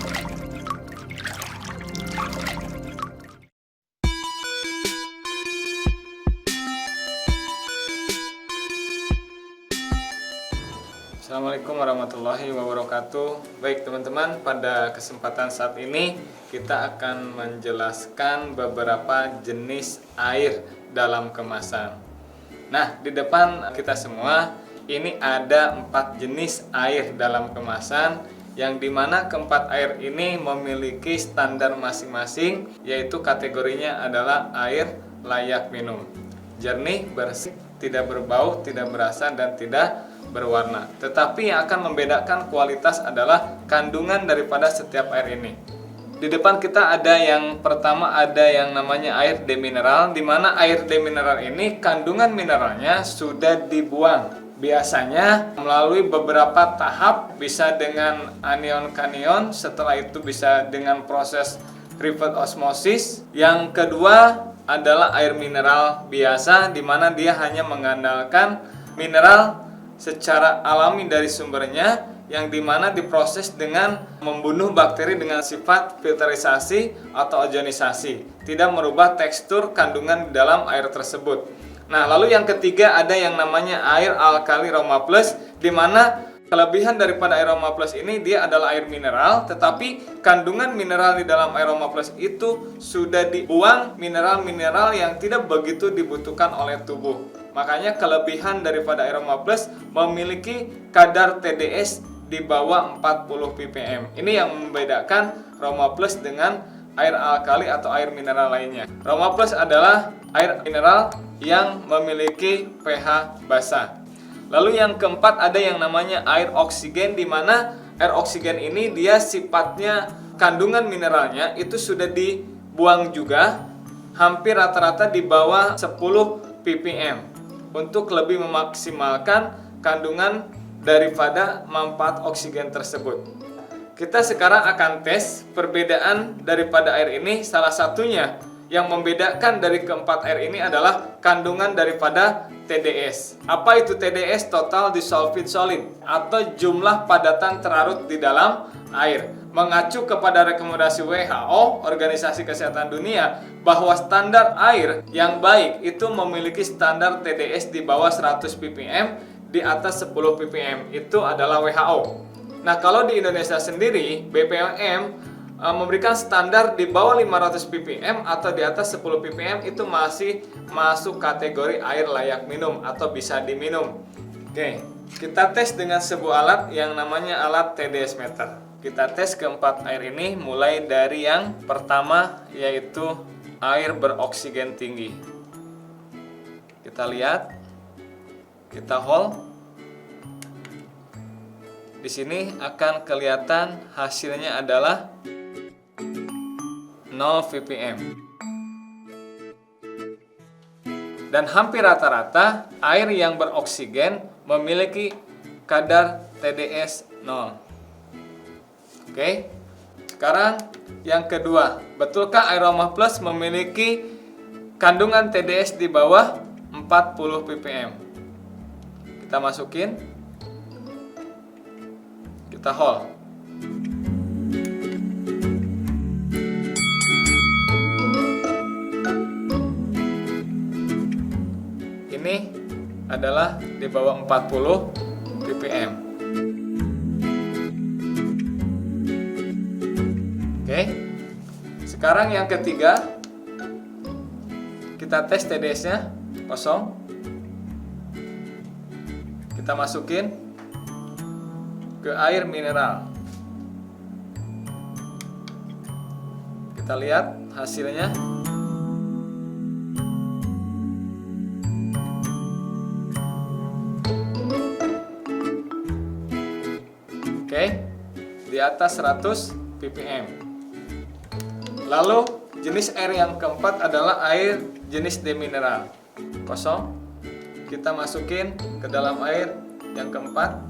Assalamualaikum warahmatullahi wabarakatuh. Baik teman-teman, pada kesempatan saat ini kita akan menjelaskan beberapa jenis air dalam kemasan. Nah, di depan kita semua ini ada 4 jenis air dalam kemasan, yang dimana keempat air ini memiliki standar masing-masing, yaitu kategorinya adalah air layak minum. Jernih, bersih, tidak berbau, tidak berasa, dan tidak berwarna. Tetapi yang akan membedakan kualitas adalah kandungan daripada setiap air ini. Di depan kita ada yang pertama, ada yang namanya air demineral, di mana air demineral ini kandungan mineralnya sudah dibuang. Biasanya melalui beberapa tahap, bisa dengan anion-kanion, setelah itu bisa dengan proses reverse osmosis. Yang kedua adalah air mineral biasa, di mana dia hanya mengandalkan mineral secara alami dari sumbernya, yang dimana diproses dengan membunuh bakteri dengan sifat filterisasi atau ozonisasi, tidak merubah tekstur kandungan di dalam air tersebut. Nah, lalu yang ketiga ada yang namanya air alkali Roma Plus, di mana kelebihan daripada air Roma Plus ini dia adalah air mineral, tetapi kandungan mineral di dalam air Roma Plus itu sudah dibuang mineral-mineral yang tidak begitu dibutuhkan oleh tubuh. Makanya kelebihan daripada air Roma Plus memiliki kadar TDS di bawah 40 ppm. Ini yang membedakan Roma Plus dengan air alkali atau air mineral lainnya. Roma Plus adalah air mineral yang memiliki pH basa. Lalu yang keempat ada yang namanya air oksigen, di mana air oksigen ini dia sifatnya kandungan mineralnya itu sudah dibuang juga, hampir rata-rata di bawah 10 ppm untuk lebih memaksimalkan kandungan daripada manfaat oksigen tersebut. Kita sekarang akan tes perbedaan daripada air ini. Salah satunya yang membedakan dari keempat air ini adalah kandungan daripada TDS. Apa itu TDS? Total Dissolved Solid, atau jumlah padatan terlarut di dalam air. Mengacu kepada rekomendasi WHO, Organisasi Kesehatan Dunia, bahwa standar air yang baik itu memiliki standar TDS di bawah 100 ppm, di atas 10 ppm. Itu adalah WHO. Nah, kalau di Indonesia sendiri, BPOM memberikan standar di bawah 500 ppm atau di atas 10 ppm, itu masih masuk kategori air layak minum atau bisa diminum. Oke, kita tes dengan sebuah alat yang namanya alat TDS meter. Kita tes keempat air ini mulai dari yang pertama, yaitu air beroksigen tinggi. Kita lihat, kita hold. Di sini akan kelihatan hasilnya adalah 0 ppm. Dan hampir rata-rata air yang beroksigen memiliki kadar TDS 0. Oke. Sekarang yang kedua, betulkah air Roma Plus memiliki kandungan TDS di bawah 40 ppm? Kita masukin, kita hold. Ini adalah di bawah 40 ppm. Oke. Sekarang yang ketiga, kita tes TDS-nya kosong. Kita masukin ke air mineral. Kita lihat hasilnya. Oke, di atas 100 ppm. Lalu jenis air yang keempat adalah air jenis demineral. Kosong. Kita masukin ke dalam air yang keempat.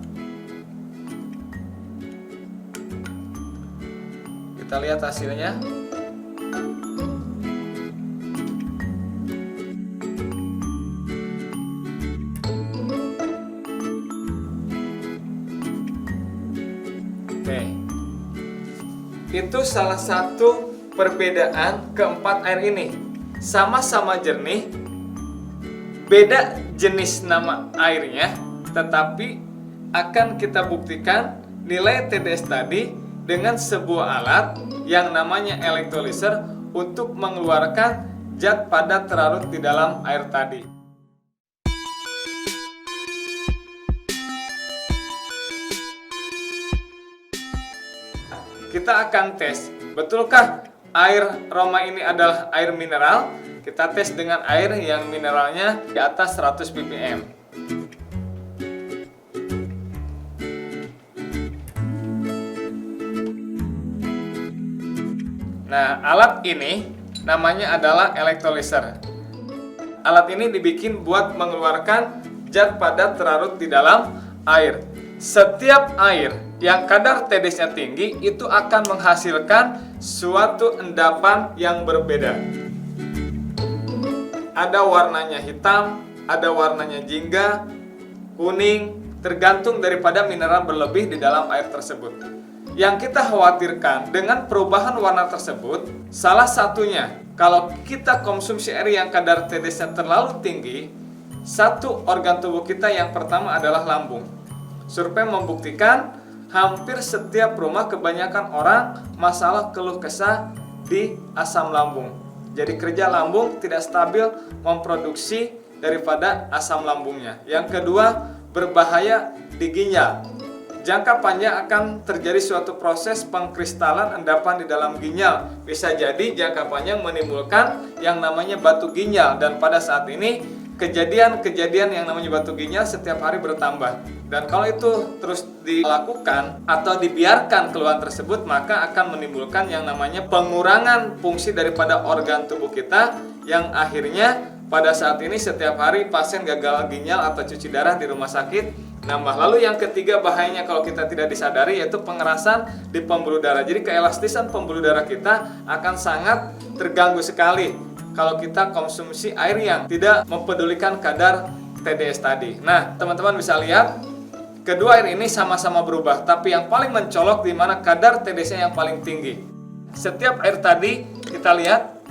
Kita lihat hasilnya. Oke. Itu salah satu perbedaan keempat air ini. Sama-sama jernih, beda jenis nama airnya, tetapi akan kita buktikan nilai TDS tadi dengan sebuah alat yang namanya electrolyzer untuk mengeluarkan zat padat terlarut di dalam air tadi. Kita akan tes, betulkah air Roma ini adalah air mineral? Kita tes dengan air yang mineralnya di atas 100 ppm. Nah, alat ini namanya adalah electrolyzer. Alat ini dibikin buat mengeluarkan zat padat terlarut di dalam air. Setiap air yang kadar TDS-nya tinggi itu akan menghasilkan suatu endapan yang berbeda. Ada warnanya hitam, ada warnanya jingga, kuning, tergantung daripada mineral berlebih di dalam air tersebut. Yang kita khawatirkan dengan perubahan warna tersebut, salah satunya kalau kita konsumsi air yang kadar TDS-nya terlalu tinggi, satu organ tubuh kita yang pertama adalah lambung. Survei membuktikan hampir setiap rumah kebanyakan orang masalah keluh kesah di asam lambung. Jadi kerja lambung tidak stabil memproduksi daripada asam lambungnya. Yang kedua, berbahaya di ginjal. Jangka panjang akan terjadi suatu proses pengkristalan endapan di dalam ginjal. Bisa jadi jangka panjang menimbulkan yang namanya batu ginjal. Dan pada saat ini kejadian-kejadian yang namanya batu ginjal setiap hari bertambah. Dan kalau itu terus dilakukan atau dibiarkan keluhan tersebut, maka akan menimbulkan yang namanya pengurangan fungsi daripada organ tubuh kita, yang akhirnya pada saat ini setiap hari pasien gagal ginjal atau cuci darah di rumah sakit nambah. Lalu yang ketiga bahayanya kalau kita tidak disadari, yaitu pengerasan di pembuluh darah. Jadi keelastisan pembuluh darah kita akan sangat terganggu sekali kalau kita konsumsi air yang tidak mempedulikan kadar TDS tadi. Nah, teman-teman bisa lihat kedua air ini sama-sama berubah, tapi yang paling mencolok di mana kadar TDS-nya yang paling tinggi. Setiap air tadi kita lihat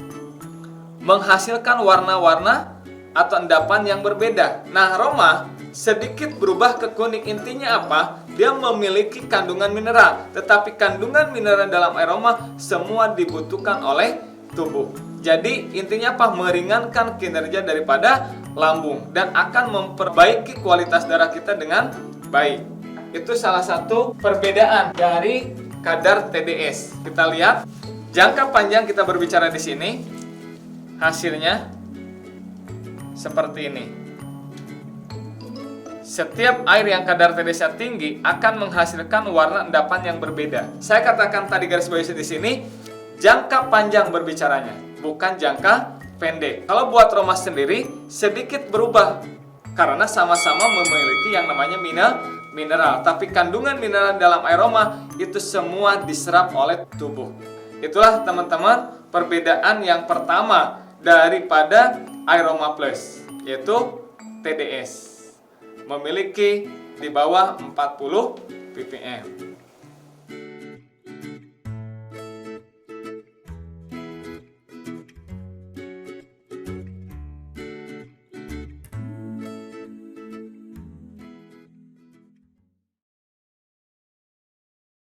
menghasilkan warna-warna atau endapan yang berbeda. Nah, Roma sedikit berubah ke kuning. Intinya apa? Dia memiliki kandungan mineral, tetapi kandungan mineral dalam air Roma semua dibutuhkan oleh tubuh. Jadi intinya apa? Meringankan kinerja daripada lambung dan akan memperbaiki kualitas darah kita dengan baik. Itu salah satu perbedaan dari kadar TDS. Kita lihat jangka panjang kita berbicara di sini, hasilnya seperti ini. Setiap air yang kadar TDS-nya tinggi akan menghasilkan warna endapan yang berbeda. Saya katakan tadi garis bawahi di sini, jangka panjang berbicaranya, bukan jangka pendek. Kalau buat Roma sendiri sedikit berubah karena sama-sama memiliki yang namanya mineral, tapi kandungan mineral dalam air Roma itu semua diserap oleh tubuh. Itulah teman-teman perbedaan yang pertama daripada air Roma Plus, yaitu TDS. Memiliki di bawah 40 ppm.